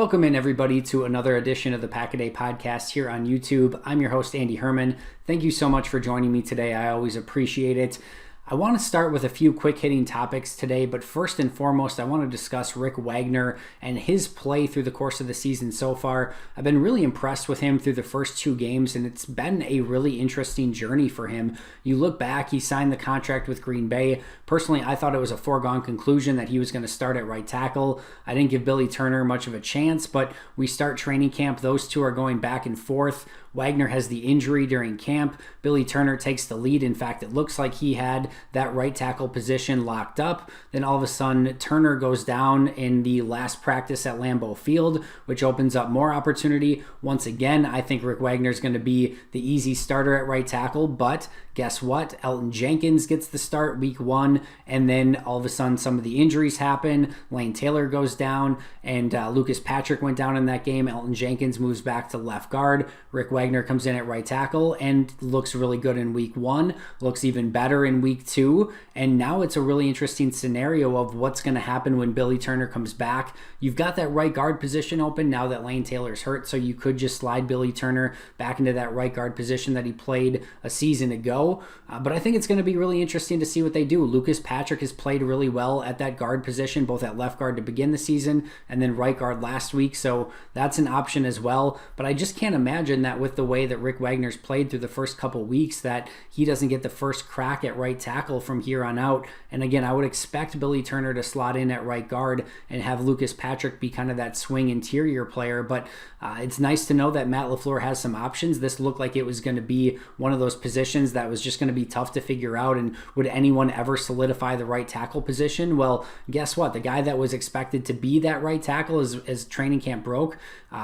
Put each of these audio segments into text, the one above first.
Welcome in, everybody, to another edition of the Pack-A-Day podcast here on YouTube. I'm your host, Andy Herman. Thank you so much for joining me today. I always appreciate it. I want to start with a few quick-hitting topics today, but first and foremost, I want to discuss Rick Wagner and his play through the course of the season so far. I've been really impressed with him through the first two games, and it's been a really interesting journey for him. You look back, he signed the contract with Green Bay. Personally, I thought it was a foregone conclusion that he was going to start at right tackle. I didn't give Billy Turner much of a chance, but we start training camp. Those two are going back and forth. Wagner has the injury during camp. Billy Turner takes the lead. In fact, it looks like he had that right tackle position locked up. Then all of a sudden, Turner goes down in the last practice at Lambeau Field, which opens up more opportunity. Once again, I think Rick Wagner is going to be the easy starter at right tackle, but guess what? Elgton Jenkins gets the start week one, and then all of a sudden some of the injuries happen. Lane Taylor goes down, and Lucas Patrick went down in that game. Elgton Jenkins moves back to left guard. Rick Wagner comes in at right tackle and looks really good in week one, looks even better in week two, and now it's a really interesting scenario of what's going to happen when Billy Turner comes back. You've got that right guard position open now that Lane Taylor's hurt, so you could just slide Billy Turner back into that right guard position that he played a season ago. But I think it's going to be really interesting to see what they do. Lucas Patrick has played really well at that guard position, both at left guard to begin the season and then right guard last week, so that's an option as well. But I just can't imagine that with the way that Rick Wagner's played through the first couple weeks that he doesn't get the first crack at right tackle from here on out. And again, I would expect Billy Turner to slot in at right guard and have Lucas Patrick be kind of that swing interior player. But it's nice to know that Matt LaFleur has some options. This looked like it was going to be one of those positions that was just going to be tough to figure out. And would anyone ever solidify the right tackle position? Well, guess what? The guy that was expected to be that right tackle as training camp broke,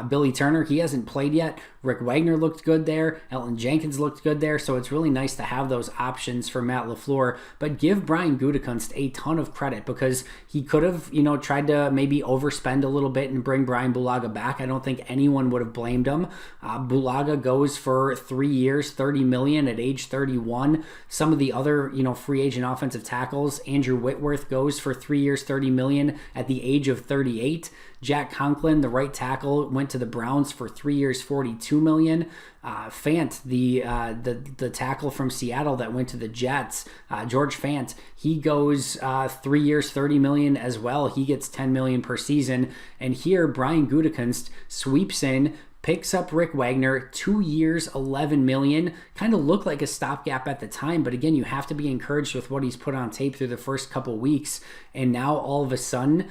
Billy Turner, he hasn't played yet. Rick Wagner looked good there. Elgton Jenkins looked good there. So it's really nice to have those options for Matt LaFleur. But give Brian Gutekunst a ton of credit because he could have, tried to maybe overspend a little bit and bring Brian Bulaga back. I don't think anyone would have blamed him. Bulaga goes for 3 years, $30 million at age 31. Some of the other, free agent offensive tackles, Andrew Whitworth goes for 3 years, $30 million at the age of 38. Jack Conklin, the right tackle, went to the Browns for 3 years, $42 million. Fant, the tackle from Seattle that went to the Jets, George Fant, he goes 3 years, $30 million as well. He gets $10 million per season. And here, Brian Gutekunst sweeps in, picks up Rick Wagner, 2 years, $11 million. Kind of looked like a stopgap at the time, but again, you have to be encouraged with what he's put on tape through the first couple weeks. And now all of a sudden,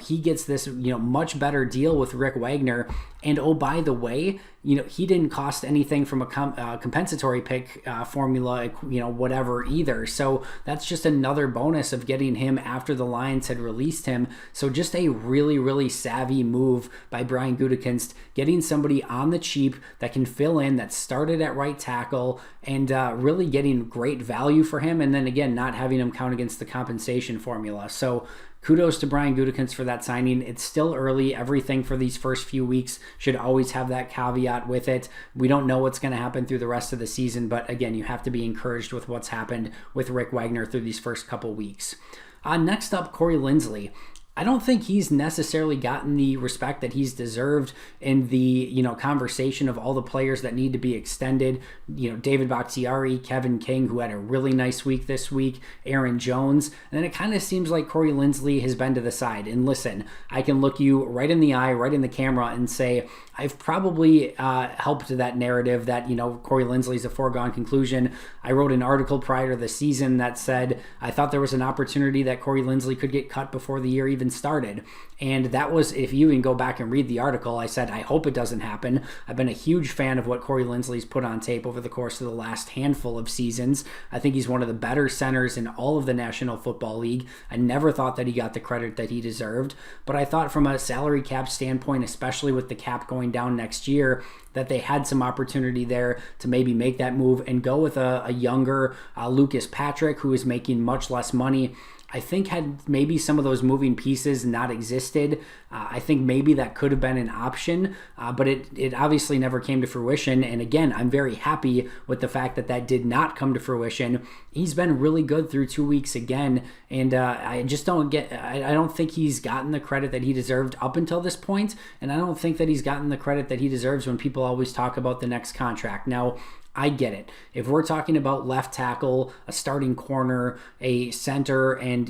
he gets this, much better deal with Rick Wagner. And oh, by the way, he didn't cost anything from a compensatory pick formula, whatever either. So that's just another bonus of getting him after the Lions had released him. So just a really, really savvy move by Brian Gutekunst, getting somebody on the cheap that can fill in, that started at right tackle, and really getting great value for him. And then again, not having him count against the compensation formula. So kudos to Brian Gutekunst for that signing. It's still early. Everything for these first few weeks should always have that caveat with it. We don't know what's going to happen through the rest of the season, but again, you have to be encouraged with what's happened with Rick Wagner through these first couple weeks. Next up, Corey Linsley. I don't think he's necessarily gotten the respect that he's deserved in the, conversation of all the players that need to be extended. David Bakhtiari, Kevin King, who had a really nice week this week, Aaron Jones. And then it kind of seems like Corey Linsley has been to the side. And listen, I can look you right in the eye, right in the camera and say, I've probably helped that narrative that, Corey Linsley's a foregone conclusion. I wrote an article prior to the season that said I thought there was an opportunity that Corey Linsley could get cut before the year even started. And that was, if you can go back and read the article, I said, I hope it doesn't happen. I've been a huge fan of what Corey Linsley's put on tape over the course of the last handful of seasons. I think he's one of the better centers in all of the National Football League. I never thought that he got the credit that he deserved, but I thought from a salary cap standpoint, especially with the cap going down next year, that they had some opportunity there to maybe make that move and go with a younger Lucas Patrick, who is making much less money. I think had maybe some of those moving pieces not existed, I think maybe that could have been an option, but it obviously never came to fruition. And again, I'm very happy with the fact that that did not come to fruition. He's been really good through 2 weeks again, and I just don't I don't think he's gotten the credit that he deserved up until this point, and I don't think that he's gotten the credit that he deserves when people always talk about the next contract. Now, I get it. If we're talking about left tackle, a starting corner, a center, and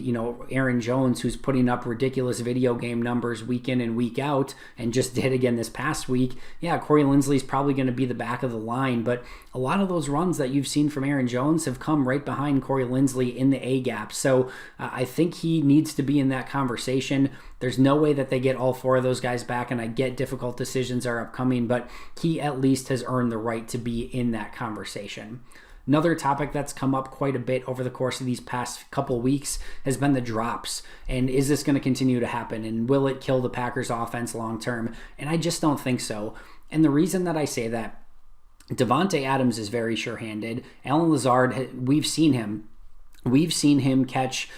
Aaron Jones, who's putting up ridiculous video game numbers week in and week out, and just did again this past week, yeah, Corey Linsley's probably going to be the back of the line, but a lot of those runs that you've seen from Aaron Jones have come right behind Corey Linsley in the A gap. So I think he needs to be in that conversation. There's no way that they get all four of those guys back, and I get difficult decisions are upcoming, but he at least has earned the right to be in that conversation. Another topic that's come up quite a bit over the course of these past couple weeks has been the drops. And is this going to continue to happen? And will it kill the Packers offense long term? And I just don't think so. And the reason that I say that, Davante Adams is very sure-handed. Alan Lazard, we've seen him catch,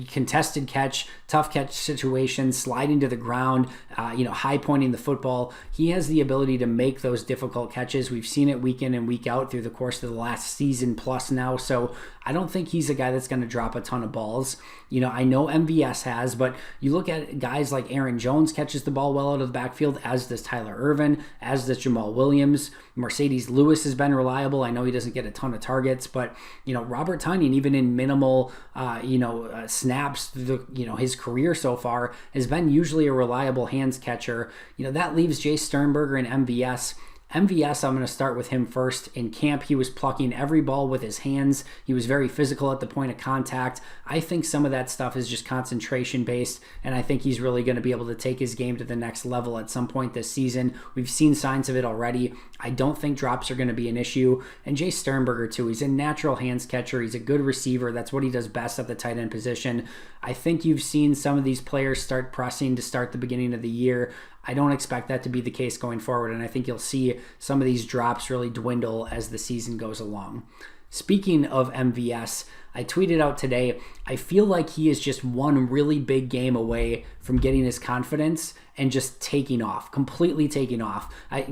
contested catch, tough catch situations, sliding to the ground, high pointing the football. He has the ability to make those difficult catches. We've seen it week in and week out through the course of the last season plus now. So I don't think he's a guy that's going to drop a ton of balls. I know MVS has, but you look at guys like Aaron Jones catches the ball well out of the backfield, as does Tyler Ervin, as does Jamal Williams. Mercedes Lewis has been reliable. I know he doesn't get a ton of targets, but Robert Tonyan, even in minimal snaps through his career so far, has been usually a reliable hands catcher. That leaves Jay Sternberger and MVS. I'm going to start with him first. In camp, he was plucking every ball with his hands. He was very physical at the point of contact. I think some of that stuff is just concentration based, and I think he's really going to be able to take his game to the next level at some point this season. We've seen signs of it already. I don't think drops are going to be an issue. And Jay Sternberger, too, he's a natural hands catcher. He's a good receiver. That's what he does best at the tight end position. I think you've seen some of these players start pressing to start the beginning of the year. I don't expect that to be the case going forward, and I think you'll see some of these drops really dwindle as the season goes along. Speaking of MVS, I tweeted out today, I feel like he is just one really big game away from getting his confidence and just taking off, completely taking off. I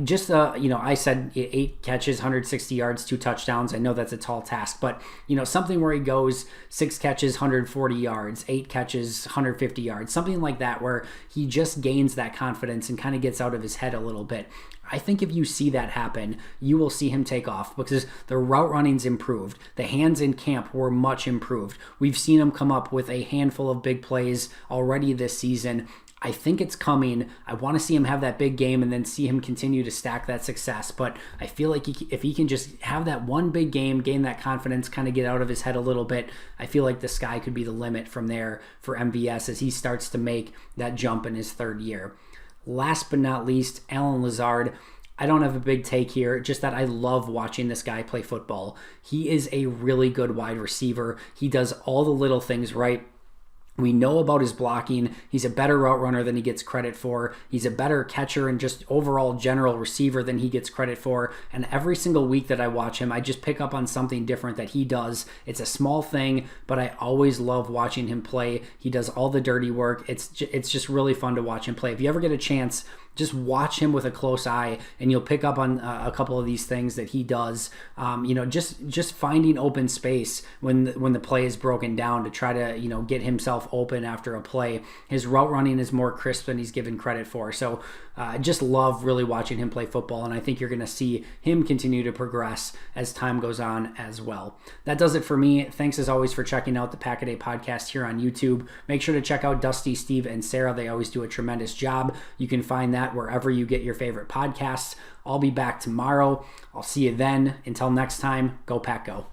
said 8 catches, 160 yards, 2 touchdowns. I know that's a tall task, but something where he goes 6 catches, 140 yards, 8 catches, 150 yards, something like that, where he just gains that confidence and kind of gets out of his head a little bit. I think if you see that happen, you will see him take off because the route running's improved. The hands in camp were much improved. We've seen him come up with a handful of big plays already this season. I think it's coming. I want to see him have that big game and then see him continue to stack that success. But I feel like if he can just have that one big game, gain that confidence, kind of get out of his head a little bit, I feel like the sky could be the limit from there for MVS as he starts to make that jump in his third year. Last but not least, Alan Lazard. I don't have a big take here, just that I love watching this guy play football. He is a really good wide receiver. He does all the little things right. We know about his blocking. He's a better route runner than he gets credit for. He's a better catcher and just overall general receiver than he gets credit for. And every single week that I watch him, I just pick up on something different that he does. It's a small thing, but I always love watching him play. He does all the dirty work. It's just really fun to watch him play. If you ever get a chance, just watch him with a close eye and you'll pick up on a couple of these things that he does. Just finding open space when the play is broken down to try to, get himself open after a play. His route running is more crisp than he's given credit for. So I just love really watching him play football, and I think you're going to see him continue to progress as time goes on as well. That does it for me. Thanks as always for checking out the Pack a Day podcast here on YouTube. Make sure to check out Dusty, Steve, and Sarah. They always do a tremendous job. You can find that wherever you get your favorite podcasts. I'll be back tomorrow. I'll see you then. Until next time, go Pack Go.